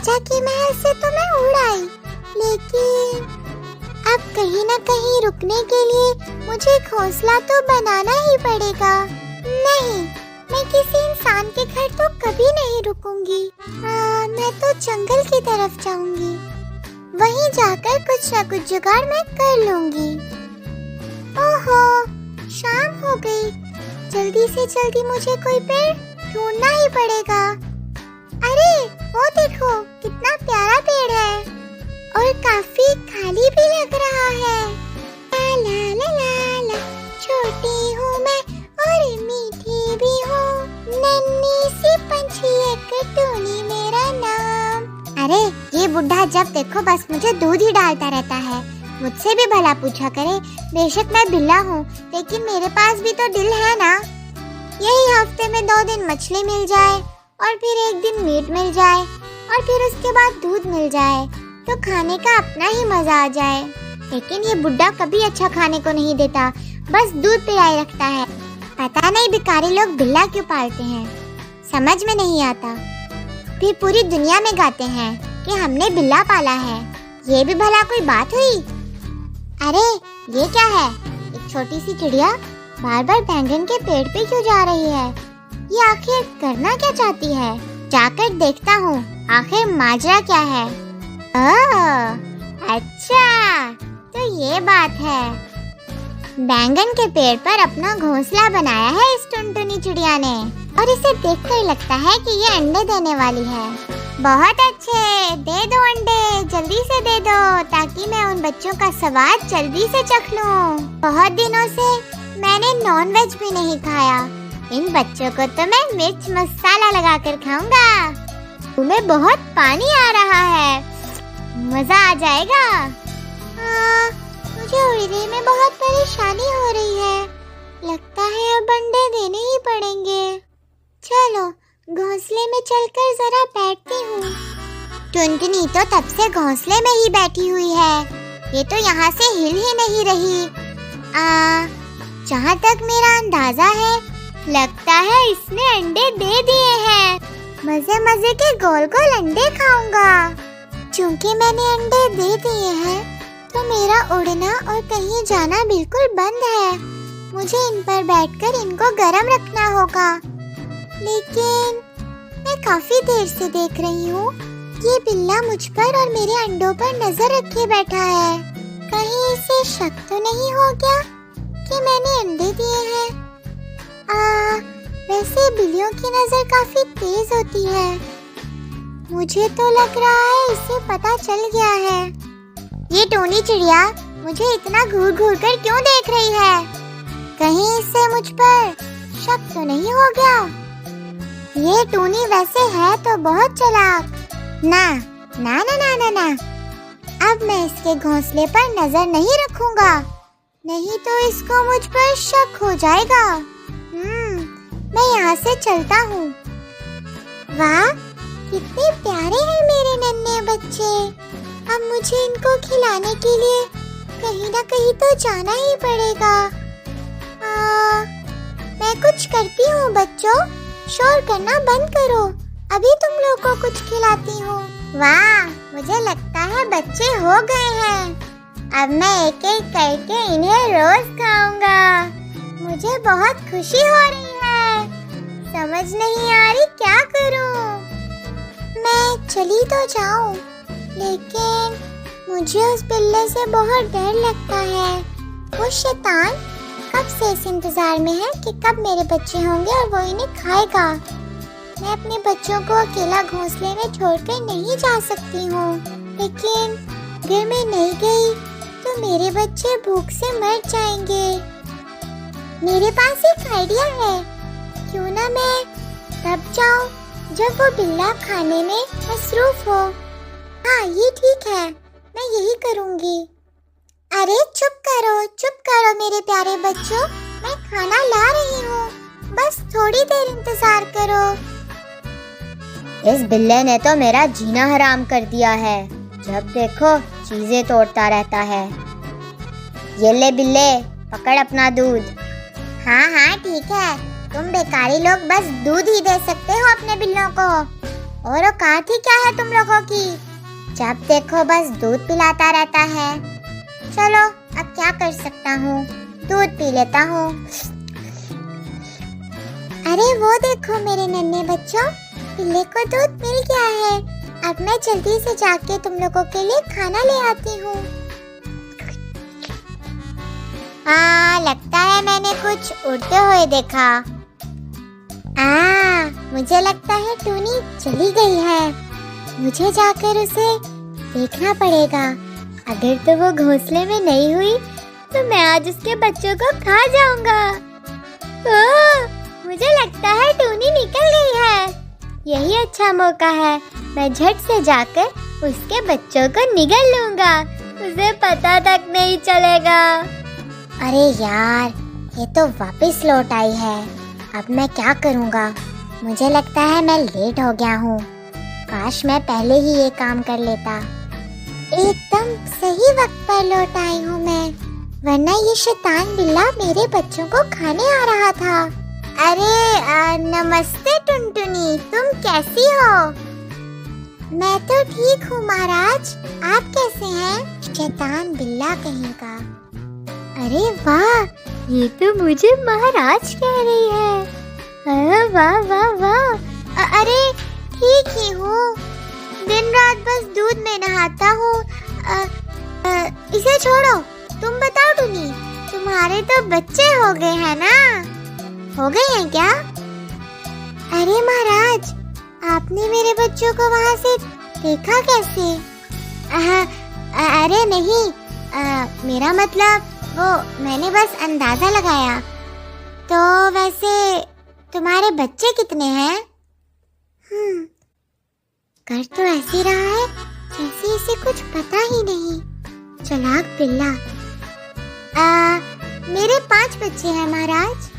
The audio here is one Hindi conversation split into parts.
राजा के महल से तो मैं उड़ आई, लेकिन अब कहीं न कहीं रुकने के लिए मुझे घोंसला तो बनाना ही पड़ेगा। नहीं, मैं किसी इंसान के घर तो कभी नहीं रुकूंगी। मैं तो जंगल की तरफ जाऊंगी, वहीं जाकर कुछ न कुछ जुगाड़ मैं कर लूंगी। ओहो, शाम हो गई, जल्दी से जल्दी मुझे कोई पेड़ ढूंढना ही पड़ेगा। अरे वो देखो, कितना प्यारा पेड़ है और काफी खाली भी लग रहा है। ला ला ला ला ला, छोटी हूँ मैं और मीठी भी हूँ, नन्ही सी पंछी एक टूनी मेरा नाम। अरे ये बुढ़ा जब देखो बस मुझे दूध ही डालता रहता है। मुझसे भी भला पूछा करे। बेशक मैं बिल्ला हूँ, लेकिन मेरे पास भी तो दिल है ना। यही हफ्ते में 2 दिन मछली मिल जाए और फिर 1 दिन मीट मिल जाए और फिर उसके बाद दूध मिल जाए तो खाने का अपना ही मजा आ जाए। लेकिन ये बुड्ढा कभी अच्छा खाने को नहीं देता, बस दूध पिलाए रखता है। पता नहीं भिखारी लोग बिल्ला क्यों पालते हैं, समझ में नहीं आता। फिर पूरी दुनिया में गाते हैं कि हमने बिल्ला पाला है। ये भी भला कोई बात हुई? अरे ये क्या है? एक छोटी सी चिड़िया बार बार बैंगन के पेड़ पे क्यों जा रही है? ये आखिर करना क्या चाहती है? जाकर देखता हूँ आखिर माजरा क्या है। अच्छा, तो ये बात है। बैंगन के पेड़ पर अपना घोंसला बनाया है इस टुनटुनी चिड़िया ने और इसे देखकर लगता है कि ये अंडे देने वाली है। बहुत अच्छे, दे दो अंडे, जल्दी से दे दो ताकि मैं उन बच्चों का स्वाद जल्दी से चख लूं। बहुत दिनों से मैंने नॉन वेज भी नहीं खाया। इन बच्चों को तो मैं मिर्च मसाला लगाकर खाऊंगा। मुंह में बहुत पानी आ रहा है, मजा आ जाएगा। मुझे उड़ने में बहुत परेशानी हो रही है, लगता है अब अंडे देने ही पड़ेंगे। चलो घोंसले में चलकर जरा बैठती हूँ। टुनटुनी तो तब से घोंसले में ही बैठी हुई है, ये तो यहाँ से हिल ही नहीं रही। जहाँ तक मेरा अंदाजा है, लगता है इसने अंडे दे दिए हैं। मजे मजे के गोल गोल अंडे खाऊंगा। चूंकि मैंने अंडे दे दिए हैं, तो मेरा उड़ना और कहीं जाना बिल्कुल बंद है। मुझे इन पर बैठकर इनको गर्म रखना होगा। लेकिन मैं काफी देर से देख रही हूँ ये बिल्ला मुझ पर और मेरे अंडों पर नजर रखे बैठा है। कहीं इसे शक तो नहीं हो गया कि मैंने अंडे दिए हैं? वैसे बिल्लियों की नजर काफी तेज होती है। मुझे तो लग रहा है इसे पता चल गया है। ये टूनी चिड़िया मुझे इतना घूर घूर कर क्यों देख रही है? कहीं इसे मुझ पर शक तो नहीं हो गया? ये टूनी वैसे है तो बहुत चालाक। ना ना ना ना ना ना, अब मैं इसके घोंसले पर नजर नहीं रखूंगा, नहीं तो इसको मुझ पर शक हो जाएगा। मैं यहाँ से चलता हूँ। वाह, कितने प्यारे हैं मेरे नन्हे बच्चे। अब मुझे इनको खिलाने के लिए कहीं ना कहीं तो जाना ही पड़ेगा। मैं कुछ करती हूँ बच्चों, शोर करना बंद करो, अभी तुम लोग को कुछ खिलाती हूँ। वाह, मुझे लगता है बच्चे हो गए हैं। अब मैं एक एक करके इन्हें रोज खाऊंगा। मुझे बहुत खुशी हो रही है, समझ नहीं आ रही क्या करूँ। मैं चली तो जाऊँ, लेकिन मुझे उस बिल्ले से बहुत डर लगता है। वो शैतान कब से इस इंतजार में है कि कब मेरे बच्चे होंगे और वो इन्हें खाएगा। मैं अपने बच्चों को अकेला घोंसले में छोड़कर नहीं जा सकती हूँ, लेकिन अगर मैं नहीं गई तो मेरे बच्चे भूख से मर जाएंगे। मेरे पास एक आइडिया है, क्यों ना मैं तब जाऊँ जब वो बिल्ला खाने में मसरूफ हो। हाँ, ये ठीक है, मैं यही करूँगी। अरे चुप करो मेरे प्यारे बच्चों, मैं खाना ला रही हूँ, बस थोड़ी देर इंतजार करो। इस बिल्ले ने तो मेरा जीना हराम कर दिया है, जब देखो चीजें तोड़ता रहता है। ये ले बिल्ले, पकड़ अपना दूध। हाँ ठीक है, तुम बेकारी लोग बस दूध ही दे सकते हो अपने बिल्लों को। और औकात ही क्या है तुम लोगों की, जब देखो बस दूध पिलाता रहता है। चलो अब क्या कर सकता हूँ, दूध पी लेता हूँ। अरे वो देखो मेरे नन्हे बच्चों, बिल्ली को दूध मिल गया है। अब मैं जल्दी से जाके तुम लोगों के लिए खाना ले आती हूँ। हाँ, लगता है मैंने कुछ उड़ते हुए देखा। मुझे लगता है टूनी चली गई है। मुझे जाकर उसे देखना पड़ेगा। अगर तो वो घोंसले में नहीं हुई तो मैं आज उसके बच्चों को खा जाऊंगा। मुझे लगता है टूनी निकल गई है। यही अच्छा मौका है, मैं झट से जाकर उसके बच्चों को निगल लूंगा, उसे पता तक नहीं चलेगा। अरे यार, ये तो वापस लौट आई है। अब मैं क्या करूँगा? मुझे लगता है मैं लेट हो गया हूँ। काश मैं पहले ही ये काम कर लेता। एकदम सही वक्त पर लौट आई हूँ मैं, वरना ये शैतान बिल्ला मेरे बच्चों को खाने आ रहा था। अरे नमस्ते टुनटुनी, तुम कैसी हो? मैं तो ठीक हूँ महाराज, आप कैसे हैं? शैतान बिल्ला कहीं का। अरे वाह, ये तो मुझे महाराज कह रही है। वाह वाह वाह। अरे ठीक ही हूँ, दिन रात बस दूध में नहाता हूँ। इसे छोड़ो, तुम बताओ टुनी, तुम्हारे तो बच्चे हो गए हैं ना? हो गए हैं क्या? अरे महाराज, आपने मेरे बच्चों को वहाँ से देखा कैसे? अरे नहीं, मेरा मतलब वो मैंने बस अंदाजा लगाया। तो वैसे तुम्हारे बच्चे कितने हैं? कर तो ऐसे रहा है जैसे इसे कुछ पता ही नहीं। चालाक बिल्ला। मेरे 5 बच्चे हैं महाराज।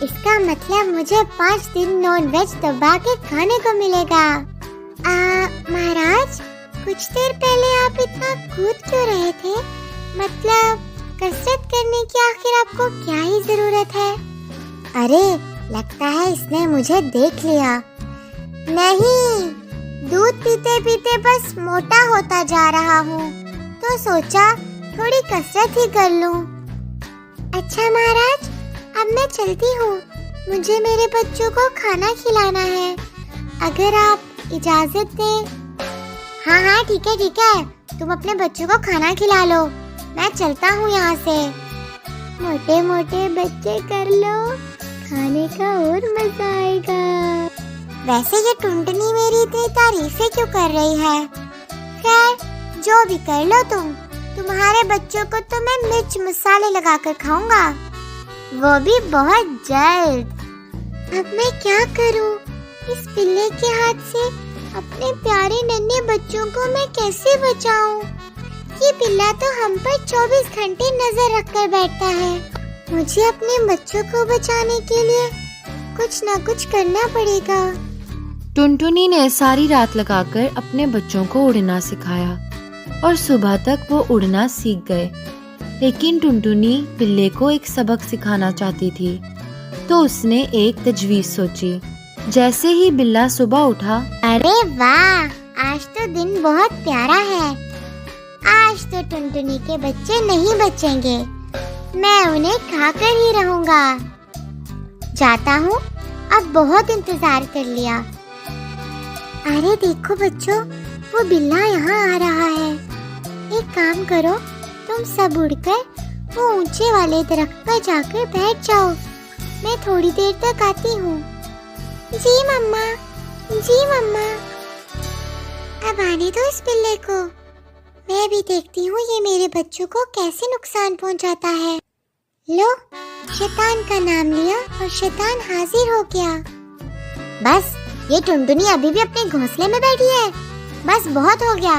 इसका मतलब मुझे 5 दिन नॉन वेज दबा के खाने को मिलेगा। महाराज, कुछ देर पहले आप इतना कूद क्यों रहे थे? मतलब कसरत करने की आखिर आपको क्या ही जरूरत है? अरे लगता है इसने मुझे देख लिया। नहीं, दूध पीते पीते बस मोटा होता जा रहा हूँ, तो सोचा थोड़ी कसरत ही कर लूँ। अच्छा महाराज, अब मैं चलती हूँ, मुझे मेरे बच्चों को खाना खिलाना है, अगर आप इजाजत दें। हाँ ठीक है, तुम अपने बच्चों को खाना खिला लो, मैं चलता हूँ यहाँ से। मोटे मोटे बच्चे कर लो, खाने का और मजा आएगा। वैसे ये टुनटुनी मेरी इतनी तारीफें क्यों कर रही है? खैर, जो भी कर लो तुम, तुम्हारे बच्चों को तो मैं मिर्च मसाले लगाकर खाऊंगा, वो भी बहुत जल्द। अब मैं क्या करूं? इस बिल्ले के हाथ से अपने प्यारे नन्हे बच्चों को मैं कैसे बचाऊं? ये बिल्ला तो हम पर 24 घंटे नजर रखकर बैठता है। मुझे अपने बच्चों को बचाने के लिए कुछ न कुछ करना पड़ेगा। टुनटुनी ने सारी रात लगाकर अपने बच्चों को उड़ना सिखाया और सुबह तक वो उड़ना सीख गए। लेकिन टुनटुनी बिल्ले को एक सबक सिखाना चाहती थी, तो उसने एक तजवीज सोची। जैसे ही बिल्ला सुबह उठा, अरे वाह, आज तो दिन बहुत प्यारा है। आज तो टुनटुनी के बच्चे नहीं बचेंगे, मैं उन्हें खाकर ही रहूंगा। जाता हूँ, अब बहुत इंतजार कर लिया। अरे देखो बच्चों, वो बिल्ला यहाँ आ रहा है। एक काम करो, तुम सब उड़कर वो ऊंचे वाले दरख्त पर जाकर बैठ जाओ, मैं थोड़ी देर तक आती हूँ। जी मम्मा, जी मम्मा। अब आने दो इस बिल्ले को, मैं भी देखती हूँ ये मेरे बच्चों को कैसे नुकसान पहुँचाता है। लो, शैतान का नाम लिया और शैतान हाजिर हो गया। बस, ये टुनटुनी अभी भी अपने घोंसले में बैठी है। बस बहुत हो गया,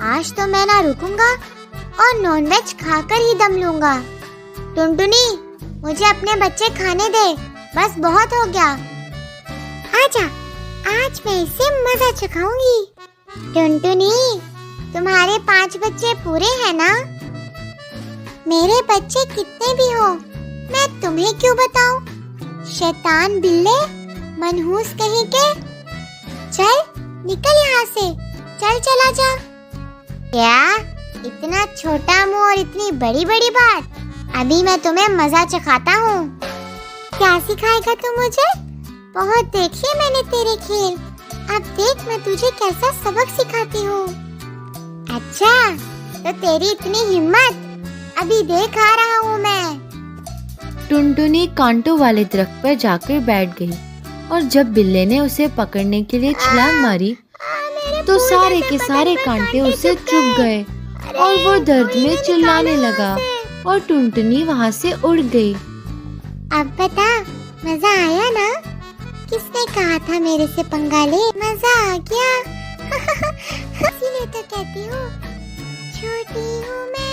आज तो मैं ना रुकूंगा और नॉनवेज खाकर ही दम लूंगा। टुनटुनी, मुझे अपने बच्चे खाने दे, बस बहुत हो गया। आजा, आज मैं इसे मजा चखाऊंगी। टुनटुनी, तुम्हारे 5 बच्चे पूरे हैं ना? मेरे बच्चे कितने भी हो, मैं तुम्हें क्यों बताऊं? शैतान बिल्ले, मनहूस कहीं के। चल निकल यहाँ से, चल चला जा। क्या? इतना छोटा मुंह और इतनी बड़ी बड़ी बात? अभी मैं तुम्हें मजा चखाता हूँ। क्या सिखाएगा तू मुझे? बहुत देखे मैंने तेरे खेल, अब देख मैं तुझे कैसा सबक सिखाती हूँ। अच्छा, तो तेरी इतनी हिम्मत, अभी देख आ रहा हूँ मैं। टुनटुनी कांटों वाले दरख्त पर जाकर बैठ गई और जब बिल्ले ने उसे पकड़ने के लिए छलांग मारी तो सारे के सारे कांटे उसे चुभ गए और वो दर्द में चिल्लाने लगा और टुनटुनी वहाँ से उड़ गई। अब बता, मजा आया ना? किसने कहा था मेरे से पंगा ले? मजा आ गया। इसीलिए तो कहती हूँ छोटी हूँ मैं।